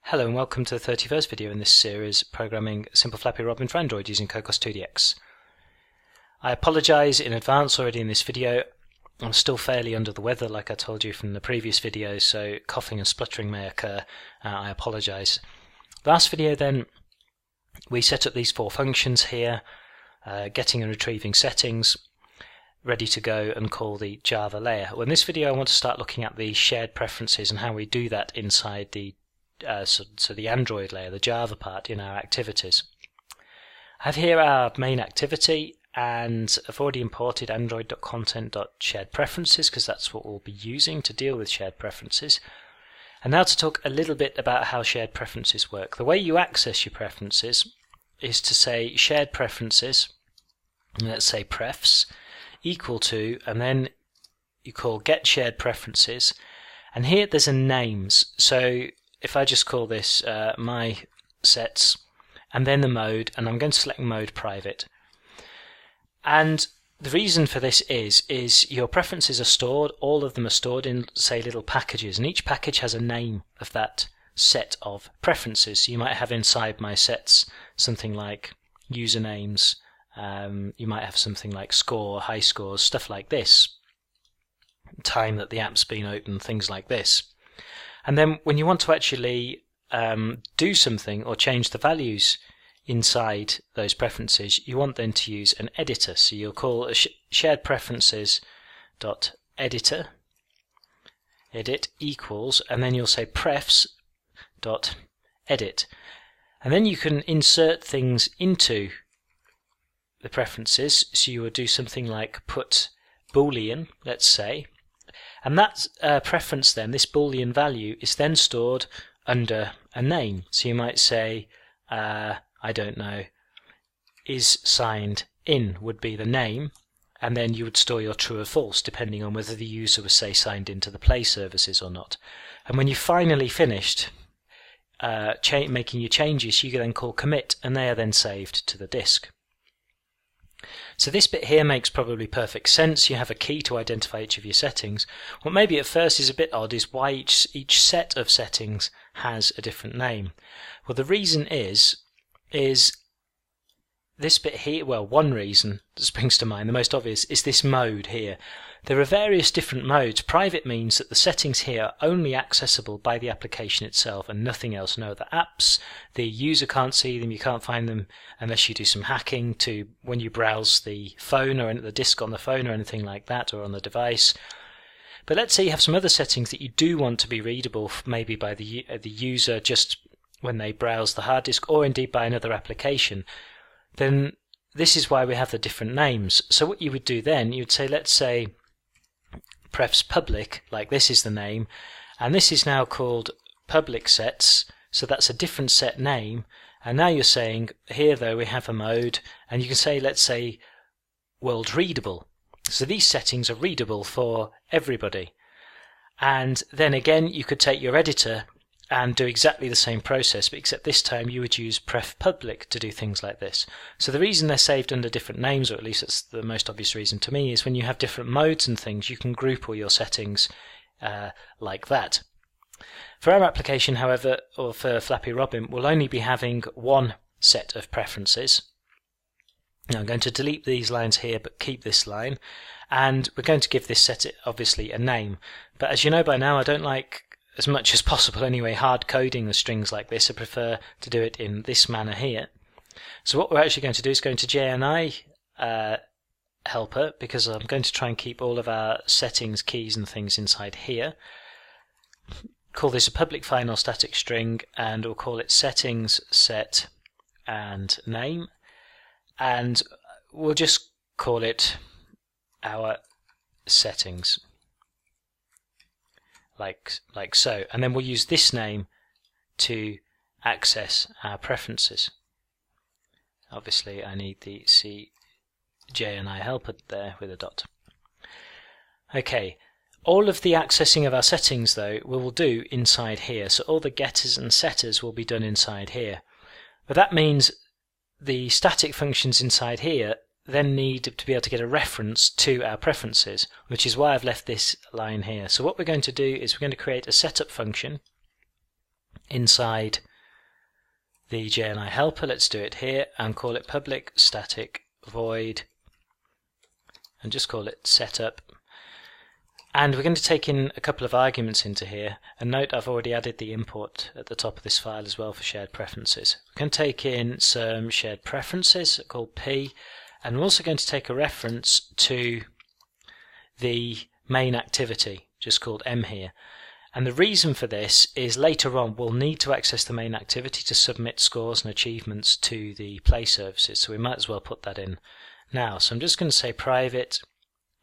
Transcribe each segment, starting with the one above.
Hello and welcome to the 31st video in this series, programming Simple Flappy Robin for Android using Cocos2dx. I apologise in advance already in this video. I'm still fairly under the weather like I told you from the previous video, so coughing and spluttering may occur. I apologise. Last video then, we set up these four functions here, getting and retrieving settings, ready to go and call the Java layer. Well, in this video I want to start looking at the shared preferences and how we do that inside the so the Android layer, the Java part in our activities. I have here our main activity, and I've already imported android.content.sharedpreferences because that's what we'll be using to deal with shared preferences. And now to talk a little bit about how shared preferences work. The way you access your preferences is to say shared preferences, let's say prefs, equal to, and then you call get shared preferences, and here there's a names. So if I just call this my sets and then the mode, and I'm going to select mode private. And the reason for this is your preferences are stored, all of them are stored in, say, little packages, and each package has a name of that set of preferences. So you might have inside my sets something like usernames, you might have something like score, high scores, stuff like this, time that the app's been open, things like this. And then when you want to actually do something or change the values inside those preferences, you want then to use an editor. So you'll call a shared preferences dot editor, edit equals, and then you'll say prefs dot edit. And then you can insert things into the preferences. So you would do something like put boolean, let's say. And that preference then, this boolean value, is then stored under a name. So you might say, I don't know, is signed in would be the name, and then you would store your true or false depending on whether the user was, say, signed into the Play services or not. And when you finally finished making your changes, you can then call commit, and they are then saved to the disk. So this bit here makes probably perfect sense. You have a key to identify each of your settings. What maybe at first is a bit odd is why each set of settings has a different name. Well, the reason is this bit here, well, one reason that springs to mind, the most obvious, is this mode here. There are various different modes. Private means that the settings here are only accessible by the application itself and nothing else. No other apps. The user can't see them. You can't find them unless you do some hacking to when you browse the phone or the disk on the phone or anything like that, or on the device. But let's say you have some other settings that you do want to be readable, maybe by the user just when they browse the hard disk, or indeed by another application. Then this is why we have the different names. So what you would do then, you'd say, let's say prefs public, like this is the name, and this is now called public sets, so that's a different set name. And now you're saying here though we have a mode, and you can say, let's say world readable. So these settings are readable for everybody. And then again you could take your editor and do exactly the same process, but except this time you would use pref public to do things like this. So the reason they're saved under different names, or at least it's the most obvious reason to me, is when you have different modes and things, you can group all your settings like that. For our application, however, or for Flappy Robin, we'll only be having one set of preferences. Now I'm going to delete these lines here, but keep this line, and we're going to give this set obviously a name. But as you know by now, I don't like, as much as possible anyway, hard coding the strings like this. I prefer to do it in this manner here. So what we're actually going to do is go into JNI helper, because I'm going to try and keep all of our settings, keys and things inside here. Call this a public final static string, and we'll call it settings set and name, and we'll just call it our settings. Like so, and then we'll use this name to access our preferences. Obviously I need the CJNI helper there with a dot. Okay, all of the accessing of our settings though we will do inside here, so all the getters and setters will be done inside here. But that means the static functions inside here then need to be able to get a reference to our preferences, which is why I've left this line here. So what we're going to do is we're going to create a setup function inside the JNI helper. Let's do it here and call it public static void and just call it setup. And we're going to take in a couple of arguments into here. And note I've already added the import at the top of this file as well for shared preferences. We can take in some shared preferences called P, and we're also going to take a reference to the main activity, just called M here. And the reason for this is later on we'll need to access the main activity to submit scores and achievements to the Play services, so we might as well put that in now. So I'm just going to say private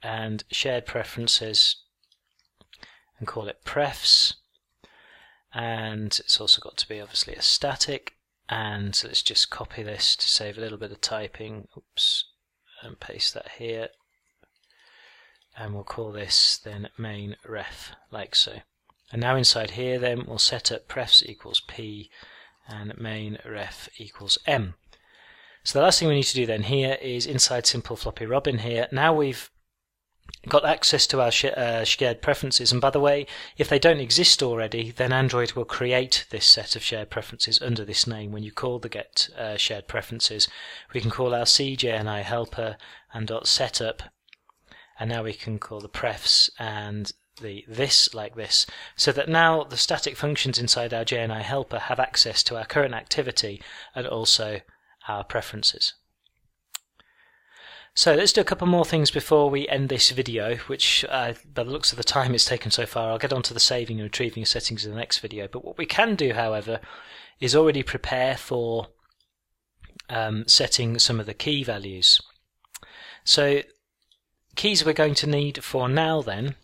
and shared preferences and call it prefs, and it's also got to be obviously a static, and so let's just copy this to save a little bit of typing, oops, and paste that here, and we'll call this then main ref, like so. And now inside here then we'll set up prefs equals P and main ref equals M. So the last thing we need to do then here is inside simple floppy robin here. Now we've got access to our shared preferences, and by the way, if they don't exist already, then Android will create this set of shared preferences under this name. When you call the get shared preferences, we can call our CJNI helper and .setup, and now we can call the prefs and the this like this, so that now the static functions inside our JNI helper have access to our current activity and also our preferences. So let's do a couple more things before we end this video, which by the looks of the time it's taken so far, I'll get onto the saving and retrieving settings in the next video. But what we can do, however, is already prepare for setting some of the key values. So keys we're going to need for now then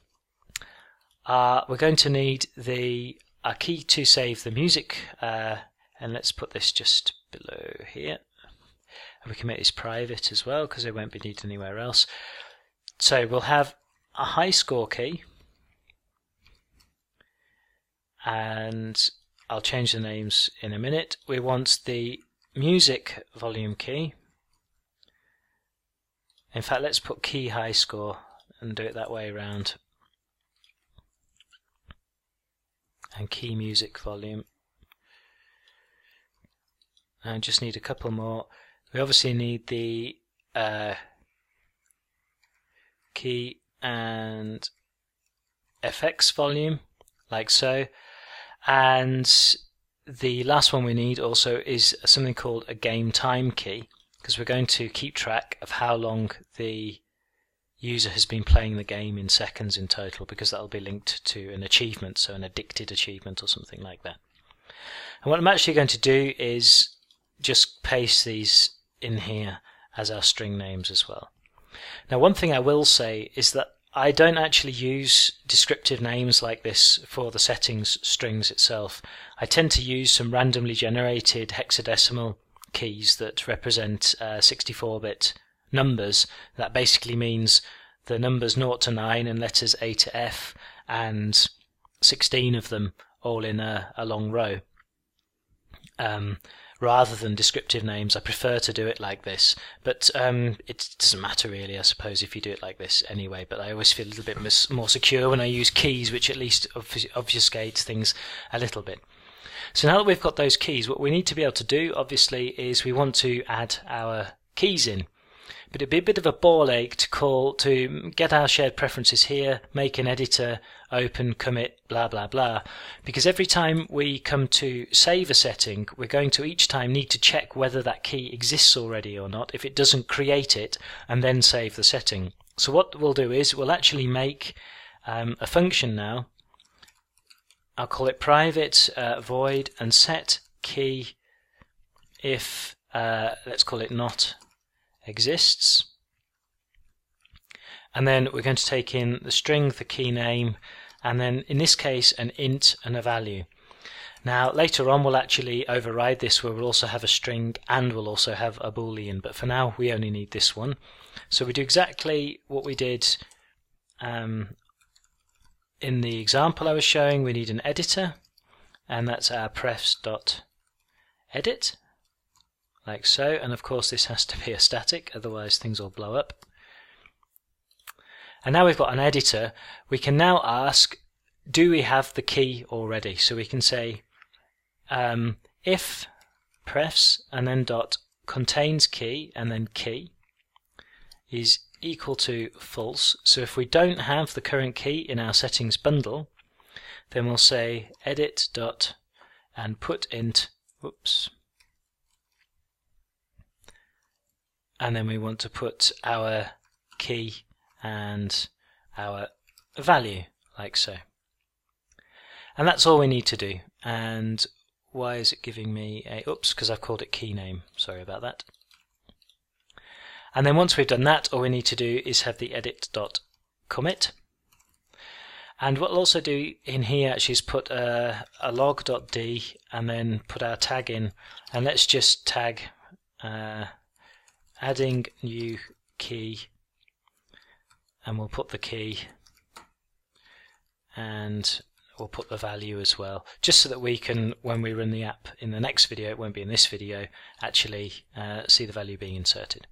are, we're going to need our key to save the music, and let's put this just below here. We can make this private as well because it won't be needed anywhere else. So we'll have a high score key, and I'll change the names in a minute. We want the music volume key. In fact, let's put key high score and do it that way around. And key music volume. And just need a couple more. We obviously need the key and FX volume, like so. And the last one we need also is something called a game time key, because we're going to keep track of how long the user has been playing the game in seconds in total, because that will be linked to an achievement, so an addicted achievement or something like that. And what I'm actually going to do is just paste these in here as our string names as well. Now, one thing I will say is that I don't actually use descriptive names like this for the settings strings itself. I tend to use some randomly generated hexadecimal keys that represent 64-bit numbers. That basically means the numbers 0 to 9 and letters A to F, and 16 of them all in a long row. Rather than descriptive names, I prefer to do it like this, but it doesn't matter really, I suppose, if you do it like this anyway, but I always feel a little bit more secure when I use keys, which at least obfuscates things a little bit. So now that we've got those keys, what we need to be able to do, obviously, is we want to add our keys in. But it'd be a bit of a ball ache to get our shared preferences here, make an editor, open, commit, blah blah blah, because every time we come to save a setting, we're going to each time need to check whether that key exists already or not. If it doesn't, create it and then save the setting. So what we'll do is we'll actually make a function now. I'll call it private void and set key if let's call it not exists, and then we're going to take in the string, the key name, and then in this case an int and a value. Now later on we'll actually override this, where we'll also have a string and we'll also have a boolean, but for now we only need this one. So we do exactly what we did in the example I was showing. We need an editor, and that's our prefs.edit, like so, and of course this has to be a static, otherwise things will blow up. And now we've got an editor, we can now ask, do we have the key already? So we can say if prefs and then dot contains key and then key is equal to false. So if we don't have the current key in our settings bundle, then we'll say edit dot and put int, whoops, and then we want to put our key and our value like so. And that's all we need to do. And why is it giving me a, oops, because I've called it key name, sorry about that. And then once we've done that, all we need to do is have the edit.commit. And what we'll also do in here actually is put a log.d and then put our tag in. And let's just tag adding new key, and we'll put the key and we'll put the value as well, just so that we can, when we run the app in the next video, it won't be in this video, actually see the value being inserted.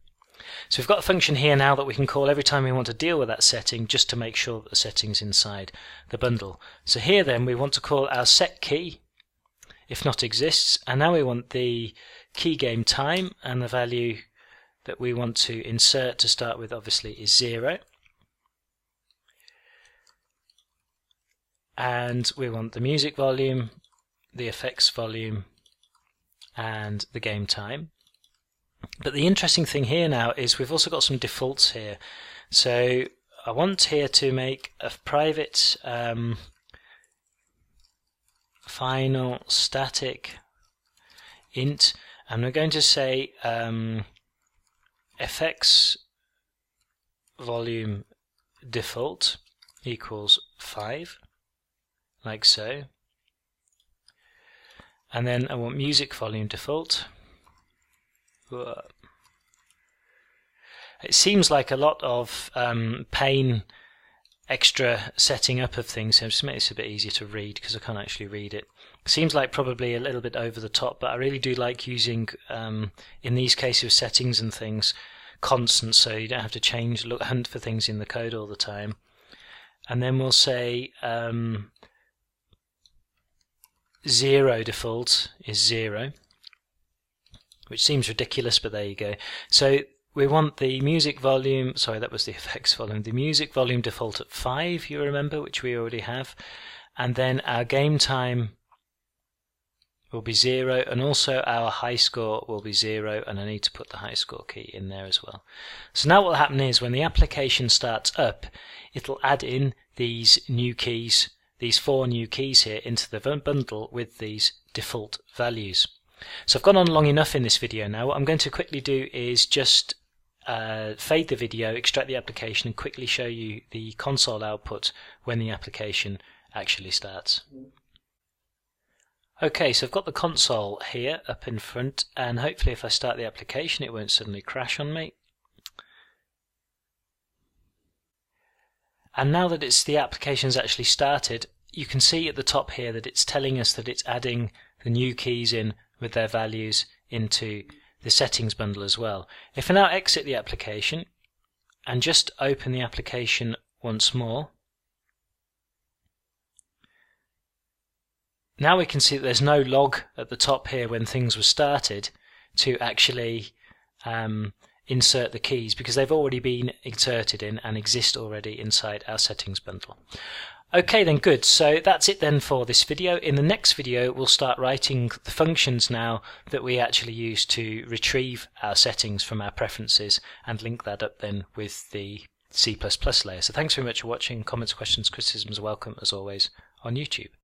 So we've got a function here now that we can call every time we want to deal with that setting, just to make sure that the setting's inside the bundle. So here then we want to call our set key if not exists, and now we want the key game time, and the value that we want to insert to start with obviously is 0. And we want the music volume, the effects volume, and the game time. But the interesting thing here now is we've also got some defaults here. So I want here to make a private final static int, and we're going to say effects volume default equals 5, like so. And then I want music volume default. It seems like a lot of pain extra setting up of things, so just make this a bit easier to read because I can't actually read it. Seems like probably a little bit over the top, but I really do like using in these cases of settings and things constants, so you don't have to change, hunt for things in the code all the time. And then we'll say 0 default is 0, which seems ridiculous, but there you go. So we want the music volume, sorry, that was the effects volume, the music volume default at 5, you remember, which we already have. And then our game time will be 0, and also our high score will be 0, and I need to put the high score key in there as well. So now what will happen is when the application starts up, it'll add in these new keys, these 4 new keys here into the bundle with these default values. So I've gone on long enough in this video now. What I'm going to quickly do is just fade the video, extract the application, and quickly show you the console output when the application actually starts. Okay, so I've got the console here up in front, and hopefully if I start the application it won't suddenly crash on me. And now that the application's actually started, you can see at the top here that it's telling us that it's adding the new keys in with their values into the settings bundle as well. If I now exit the application and just open the application once more, now we can see that there's no log at the top here when things were started to actually insert the keys, because they've already been inserted in and exist already inside our settings bundle. Okay then, good. So that's it then for this video. In the next video we'll start writing the functions now that we actually use to retrieve our settings from our preferences and link that up then with the C++ layer. So thanks very much for watching. Comments, questions, criticisms are welcome as always on YouTube.